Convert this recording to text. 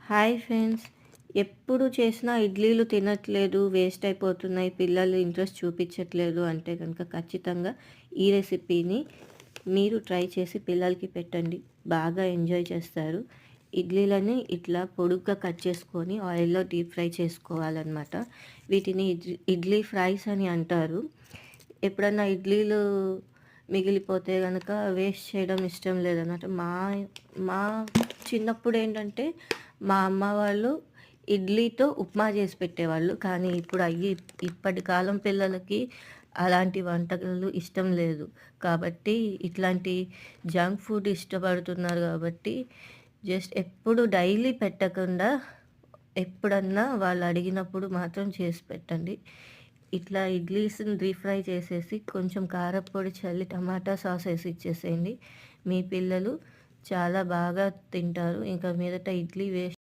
Hi friends. ఎప్పుడు చేసినా ఇడ్లీలు తినట్లేదు, వేస్ట్ అయిపోతున్నాయి, పిల్లలు ఇంట్రెస్ట్ చూపించట్లేదు అంటే కనుక ఖచ్చితంగా ఈ రెసిపీని మీరు ట్రై చేసి పిల్లలకి పెట్టండి. బాగా ఎంజాయ్ చేస్తారు. ఇడ్లీలని ఇట్లా పొడుగ్గా కట్ చేసుకొని ఆయిల్‌లో డీప్ ఫ్రై చేసుకోవాలన్నమాట. వీటిని ఇడ్లీ ఫ్రైస్ అని అంటారు. ఎప్పుడన్నా ఇడ్లీలు మిగిలిపోతే గనక వేస్ట్ చేయడం ఇష్టం లేదన్నమాట. మా చిన్నప్పుడేంటంటే మా అమ్మ వాళ్ళు ఇడ్లీతో ఉప్మా చేసి పెట్టేవాళ్ళు. కానీ ఇప్పటి కాలం పిల్లలకి అలాంటి వంటకాలు ఇష్టం లేదు. కాబట్టి ఇట్లాంటి జంక్ ఫుడ్ ఇష్టపడుతున్నారు కాబట్టి జస్ట్ ఎప్పుడు డైలీ పెట్టకుండా ఎప్పుడన్నా వాళ్ళు అడిగినప్పుడు మాత్రం చేసి పెట్టండి. ఇట్లా ఇడ్లీస్‌ని డీప్ ఫ్రై చేసేసి కొంచెం కారప్పొడి చల్లి టమాటా సాస్ ఏసి ఇచ్చేసేయండి. మీ పిల్లలు చాలా బాగా తింటారు. ఇంక మీదట ఇడ్లీ వేస్ట్